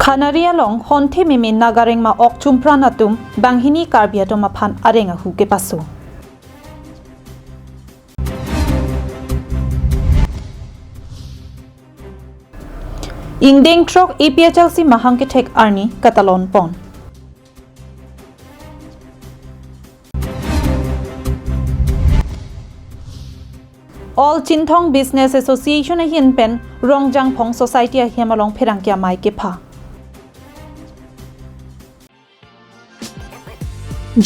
Khanaria long honte mimin nagareng ma ok chumpran atum banghini karbia to maphan arenga hu ke paso. Ingdeng trok EPHL si mahang ke tek arni katalon pon. All Chinthong Business Association a hin pen Rongjang Phong Society a hemalong perangkya mai ke pha.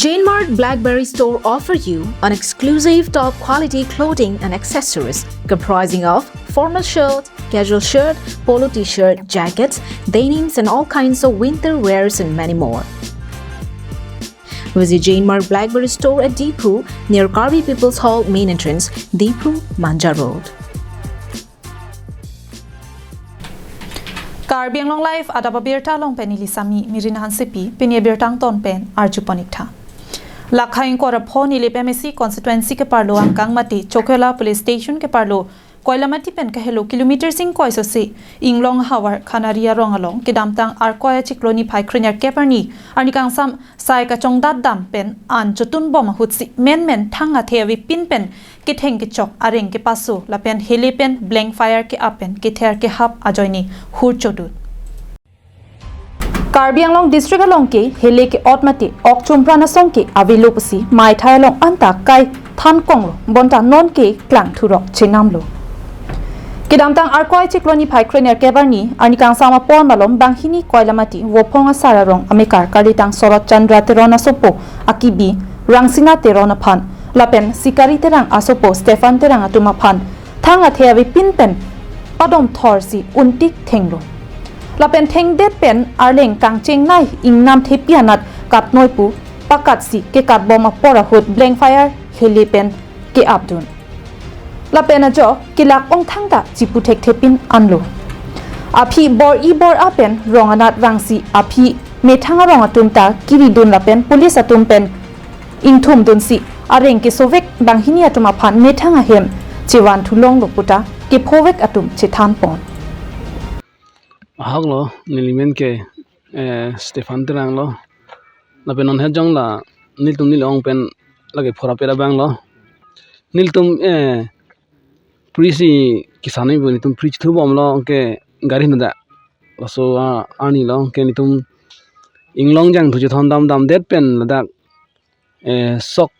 Jane Mart Blackberry Store offers you an exclusive top quality clothing and accessories comprising of formal shirt, casual shirt, polo t-shirt, jackets, denims and all kinds of winter wears and many more. Visit Jane Mart Blackberry Store at Deepu near Karbi People's Hall main entrance, Deepu, Manja Road. Karbiang long life adaba birta long penili sami mirinahan sepi penia birtang ton pen arjuponikta. Lakhain korapho nili PMC constituency ke parlo angkang mati Chokela police station ke parlo koilamati pen ka hello kilometer sing koiso se inglong hawar khanaria rongalong ke damtang arkoya chikloni phai khrinyar keparni anikang sam sai ka chongdat dam pen an chotun bom hutsi men thanga thewi pin pen ke theng ke chok areng ke paso la pen hele pen blank fire ke apen ke ther ke hap ajoini hur chotut Karbiang long district along ke hele ke otmati ok chumprana song ke avilopasi mai thai long anta kai than kong lo bonta non ke klang thurok chinam lo Kidamtang arkoi chikloni phai khrener kebarni anikang sama pon malom banghini koilamati wophonga sararong amikar kalitang sorot chandra terona sopo akibi rangsina terona phan lapen sikari terang asopo Stefan terang atuma phan thanga theawi pinpen padom thorsi untik thenglo lapen theng det pen arleng kangcheng nai ingnam thepianat katnoipu pakatsi ke katboma pora hut blank fire helipen ke abdun Lapena jo kilak ong thangta chiputek thepin anlo api bor apen ronganat rangsi api methanga ronga tumta kiridun lapen police atumpen ingthum dunsi areng ke sovek banghini atuma phan methanga hem chiwan thulong loputa ke phovek atum chithan pon haglo nilimen ke Stefan terang lo lapen on hejong la niltum nilong pen lage phora pera bang lo niltum Prisi kisanai bu nitum preach thu bom lo ke gari nada so ani lo ke nitum inglong jang thu thon dam det pen ladak sok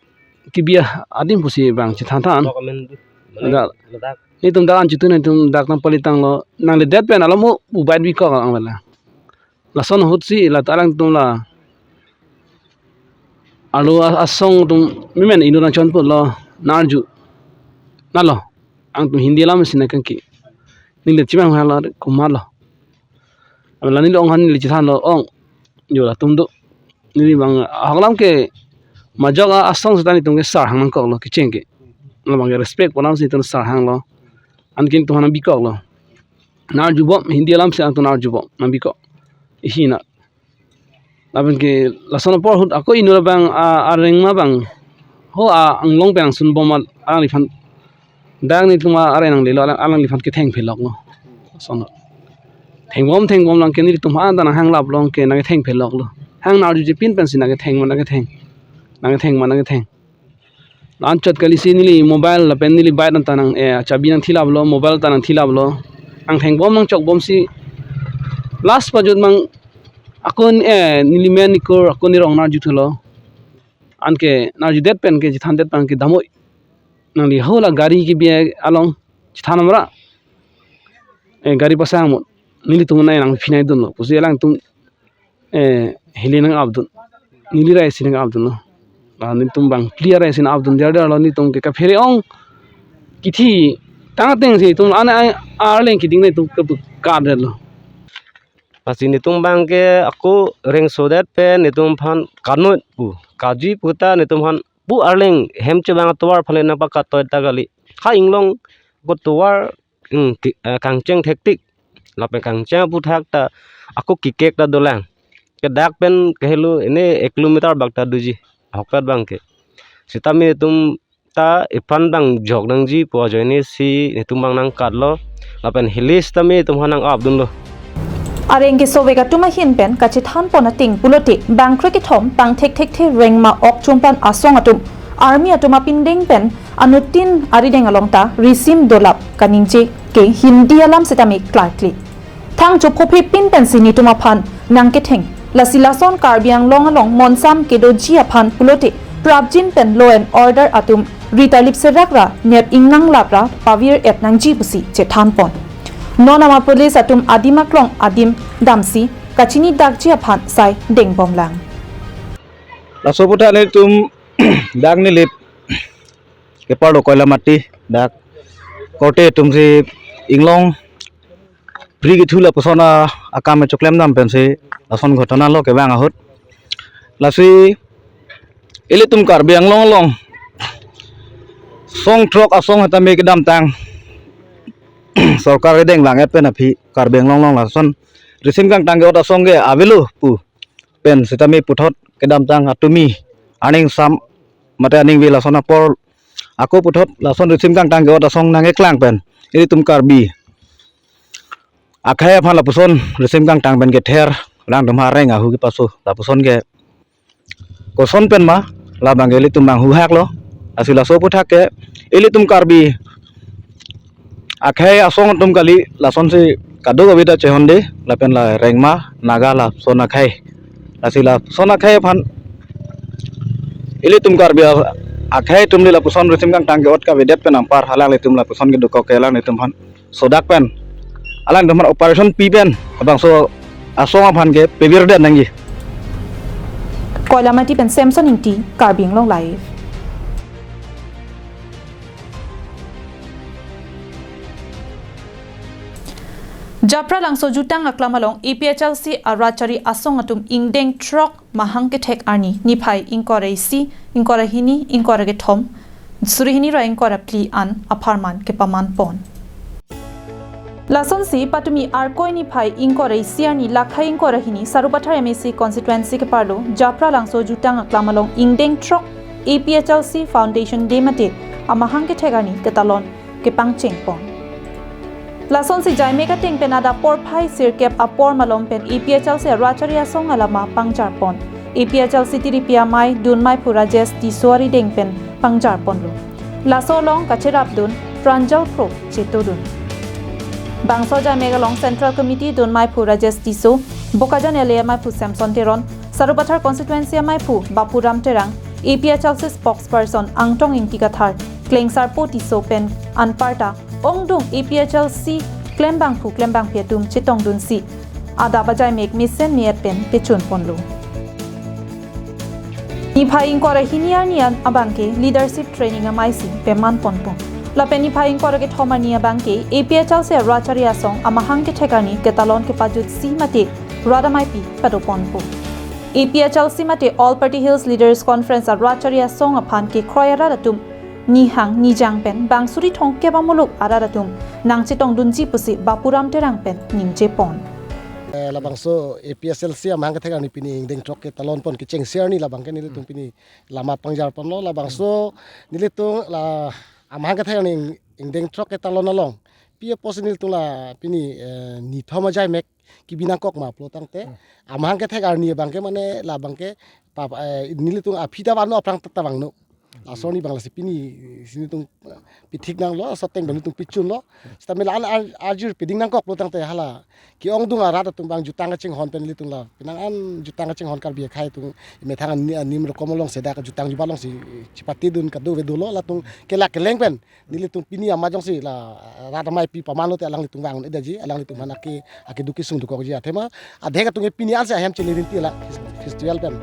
kibia adim pusi bang chi than da nitum da an chi tu nitum dak na palitang lo nang le det pen alamo u bad bi ko ang wala la son hut si la tarang tum la alo asong tum mimen inu na chon pu lo narju na lo ang tu hindi lam sina kanki nile chimang hala kumalo amla nile ong han nile chithan lo ong yola tumdo nile bang haglam ke majaga asong sitani tungke sar hang ko lo kichenge lo bang respect ponam si tun sar hang lo ankin tu hanam bikok lo nar jubo hindi lam se ang tu nar jubo nam bikok ihina laben ke lasono por hut ako inura bang areng ma bang ho ang long bang sun bomal ang lifan Dang ni tuma are nang lelo alang lifan ke theng phelok no sono theng bom lang ke ni tuma anda hang lap long ke na theng phelok lo hang na ju pin pen sin na ke theng man na ke theng lan chat kali si ni mobile la pen ni bai dan tanang chabi nang thilab lo mobile tanang thilab lo ang theng bom nang chok bom si last pa jod mang akon ni men ni ko akon ni rong na ju thlo an ke na ju det pen ke jithan det pan ke damoi nang li hola gari ki bi along chithanam ra gari pasang mo nili tum nai nang phinai dun lo pusi lang tum heli nang abdun nili rai sin abdun no ni tum bang clear rai sin abdun der lo ni tum ke ka phere ong kithi tang teng si tum ana arleng ki ding nei tum ka der lo pasi nitung bang ke aku reng sodet pe nitung phan kanut pu kaji puta nitung phan pu arleng hem che bang towar phale na pakat toy tagali ha inglong go towar kangcheng thektik lape kangcheng pu thak ta aku kikek ta dolang ke dak pen kehelu ini 1 kilometer bakta duji hokat bang ke sitami tum ta ipan bang jog nang ji po joini si nitung bang nang katlo lapen hilis tami tum hanang abdun lo areng ke sovega tuma hin pen ka chithan pona ting pulote bang kre ke thom tang thek thek the rengma ok chumpan asong atum army atuma pindeng pen anutin arideng alongta risim dolap kaningje ke hindi alam setami clarkly thang chu phophi pin pen sini tuma phan nang ke theng lasilason karbiang long along monsam ke doji aphan pulote prabjin pen law and order atum rita lipserakra nep ingnang lapra pavir et nangji pusi che than pon nonama police atum adimaklong adim damsi kachini dakji aphan sai deng bomlang la soputa ne tum dak ni lip ke pardo koila mati dak kote tum si inglong pri gi thula posona akame choklem nam pense lason ghotona lo ke bang ahut lasi ele tum kar biang long long song trok asong hata me ke dam tang sarkar deng lang pen aphi kar biang long long lason risim kang tang ge ota song ge avelu pu pen sitami puthot ke dam tang atumi aning sam mate aning vi lason apor aku puthot lason risim kang tang ge ota song nang ek lang pen ele tum kar bi akhaya phan lapuson risim kang tang ben ge ther lang dum hareng ahu ki pasu lapuson ge koson pen ma la bangeli tum bang hu hak lo asila so puthak ke eli tum karbi akhaya asong tum kali lason se kadu gabita chehonde la pen la rengma naga la sona khai asila sona khai phan eli tum karbi akhaya tum li lapuson risim kang tang ge ot ka vedet pen ampar halang le tum lapuson ge dukok ke lang le tum phan sodak pen alang dum operation pi pen abang so asong aphan ge pebir den nangi koilamati pen samson inti karbing long live japra langso jutang aklamalong EPHLC arachari asong atum ingdeng truck mahang ke thek arni niphai inkorei si inkora hini inkora ge thom surihini ra inkora pli an aparman ke paman pon Lason si patumi arkoi ni phai inkorei siani lakhai inkora hini sarupathar MSC constituency ke parlo japra langso jutang aklamalong ingdeng truck EPHLC foundation demate amahang ke thegani ketalon ke pangcheng pon Lason si jaime ka ting penada por phai sirkep apor malom pen EPHLC racharia song alama pangjar pon EPHLC tiripia mai dunmai pura jes ti suari deng pen pangjar pon lo Laso long kachirap dun pranjal pro chetodun Bangso jaime ka long central committee dunmai pura jes ti so bokajan elia mai pu samson teron sarupathar constituency mai pu bapuram terang EPHLC spokesperson angtong ingtikathar klengsar poti so pen anparta Ongdung EPHLC klembang phetum chitong dun si ada bajai mek misen niat pen pechun ponlo ni phaing kora hiniar nian abangke leadership training amai si peman ponpo la peni phaing kora ke thomania bangke EPHLC racharia song amahang ke thekani ketalon ke pajut si mate radamai pi padoponpo EPHLC mate all party hills leaders conference racharia song aphan ke kroyara datum ni hang ni jang pen bang suri thong ke bamuluk araratum nang chitong dunji pusi bapuram terang pen nimje pon labang so EPHLC amang ka ni pini ding trok ke talon pon ke cheng siar ni labang ke ni tung pini lama pangjar pon lo labang so ni tung la amang ka ni ding trok ke talon along pia posinil tung la pini ni thoma jai mek ki binang kok ma plo tang te amang ka ni bang ke mane labang ke ni tung aphida bano aprang tatawang no asoni bangla sipini sini tung pitik nang lo soteng bani tung pichun lo stamela an ajur piding nang kok lo tang te hala ki ong dung ara tung bang jutang ching hon pen li tung la pinang an jutang ching hon kar bi khai tung me thang nim ro komolong seda ka jutang ju balong si chipati dun ka do ve do lo la tung kela keleng pen ni li tung pini ama jong si la ra mai pi paman lo te alang li tung bang eda ji alang li tung manaki aki duki sung du ko ji athema adhe ka tung pini an se hem chili rin ti la festival pen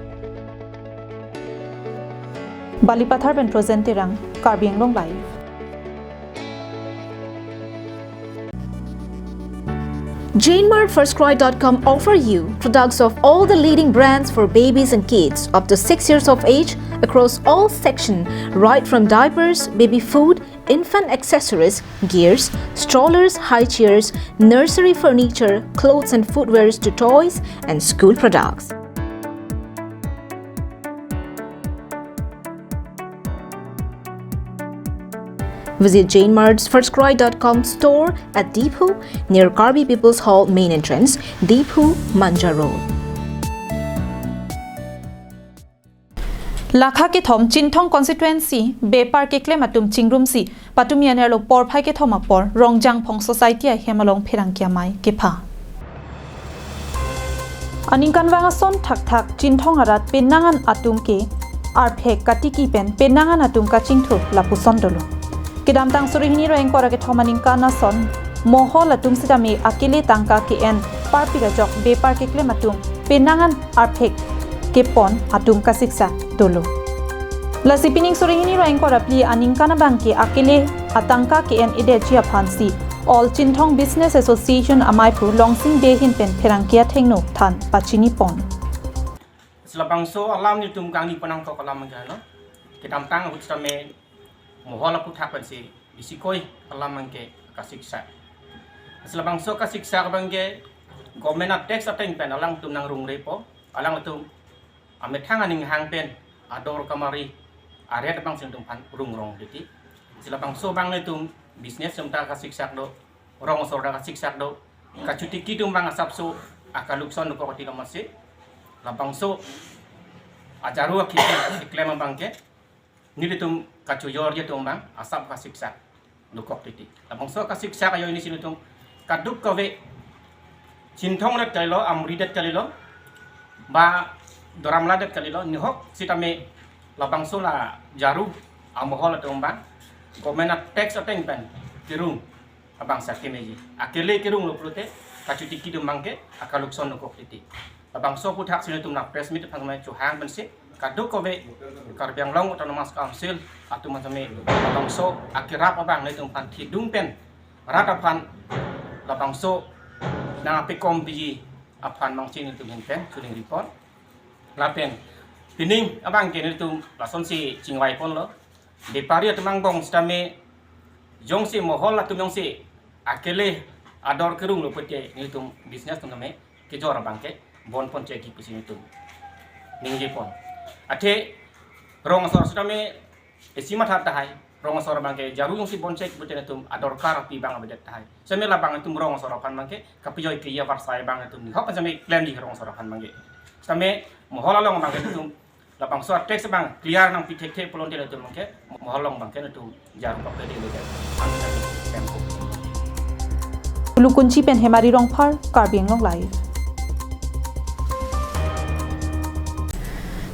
Balipathar pen presenterang Karbing Long Live JaneMartFirstCry.com offer you products of all the leading brands for babies and kids up to 6 years of age across all sections, right from diapers, baby food, infant accessories, gears, strollers, high chairs, nursery furniture, clothes and footwear to toys and school products. Visit Jane Mart's firstcry.com store at Deephu near Karbi People's Hall main entrance, Deephu, Manja Road. Lakha ke thom Chinthong constituency Bepar ke claim atum chingrum si patumian lo por phai ke thom apor Rongjang Phong society a hemalong phirangkia mai ke pha Aningkan wanga son thak Chinthong arat penangan atum ke arphek katiki pen penangan atum ka chingthu lapuson dolo kedam tang surihini ro engkora ke thomaning kana son mohol atum sitame akile tangka ke en parpira jok Bepar ke claim atum penangan arphek ke pon atum ka siksa dolo la sipining surihini ro engkora pli aningkana bangke akile atangka ke en ide chia phansi All Chinthong Business Association Amaipu Longsing Behin pen Perangkia Thengno Than Pachini Pon. Selabangso alam ni tum kang ni panang ko kalam mangano. Kita tang ut same mohola puthak pansi bisikoi alam mangke kasiksa. Selabangso kasiksa bangge government tax ateng pen alang tum nang rung repo alang tum amethang aning hang pen ador kamari area bang sing tum pan rung rong diti. Selabangso bang ni tum bisnes semta kasiksak do rong sorda kasiksak do kacuti kidum bang asapso akalukson ko kati kamase labangso ajaru akiki klema bangke nilitum kacuyor je tumbang asap kasiksak lukok titi labangso kasiksak ayo ini sinutum kaduk kawe Chinthong rat kalilo amridat kalilo ba doramladat kalilo nihok sitame labangso la jaru amohol tumbang Komena tax ateng pen kirung abang sakemeji akele kirung lo plute kacuti kidum mangke akalukson ko titi abang so puthak sinu tumna press meet phangmai chuhang bense kaduk kowe Karbiang Long Autonomous Council atu macame abang so akirap abang le tum pan thidung pen ratapan abang so na pekom bi apan mangchin tum pen suling report lapen pining abang ke tum lason si chingwai pon lo Bepari atumang bong stame jongsi mohol atum jongsi akele ador kerung lo pete ni tum bisnes tum name ke jor bangke bon pon ceki pusin tum ningje pon ate rong sor stame esima tha tahai rong sor bangke jaru jongsi bon cek pete tum ador kar pi bang abedet tahai semela bang tum rong sor pan bangke kapijoy ke ya varsai bang tum ni hop same plan di rong sor pan bangke stame mohol along bangke tum lapang so teks bang clear nang pitek polon dia tu mangke moholong bangke tu jarum pakai dia le tempo Lukunchi pen Hemari Rongphar Karbiang Long Live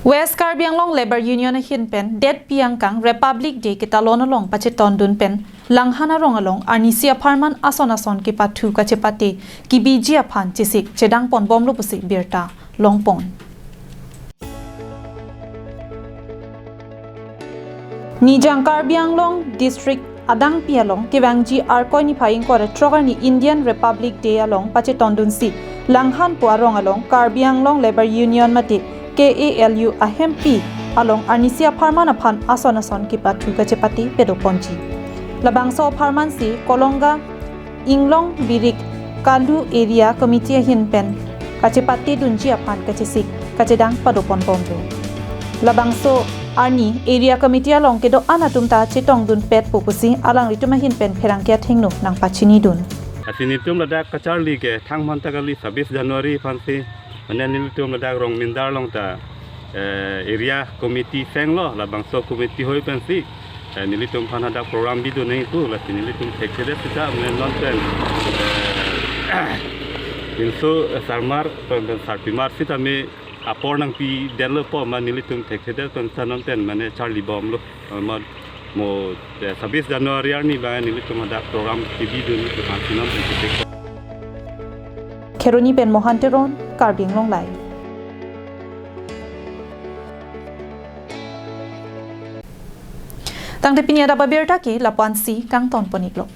West Karbiang Long Labor Union hin pen Det Piangkang Republic Day ke talon along pacheton dun pen langhana rong along Arnisia Farman ason ke pathu ka chepate ki bijia phan chisik chedang pon bom lu pusi birta longpon Nijang Karbiang Long District Adang Pialong Kewangji Arkoi ni phaing kore trogar ni Indian Republic Day along pache tondun si langhan po arong along Karbiang Long Labor Union mate KALU ahempi along Arnisia Farman aphan ason ki pathu ka chepati pedoponji labangso Farman si Kolonga Inglong Birik Kalu area committee hin pen ka chepati dunji aphan ka chisik ka chedang padopon pomdo labangso Arni area committee along ke do anatum ta chitong dun pet pupusi alang rituma hin pen pherangkia thengno nang pachini dun asinitum ladak kacharli ke thangman takali 26 January phansi mananitum ladak rong mindar long ta area committee senglo labangso committee hoi pensi nilitum phanada program bi do nei tu la nilitum thekede sita men lonten inso sarmar pen sarpimar sita me apor nang pi denlo po manilitum thekede pen sanon ten mane charlie bom lo ma mo 26 January ni ba nilitum ada program tv do ni phansinom pen Kheroni pen Mohanteron Karbiang Long Live Tang te pinya da babirta ki lapan si kang ton poniklo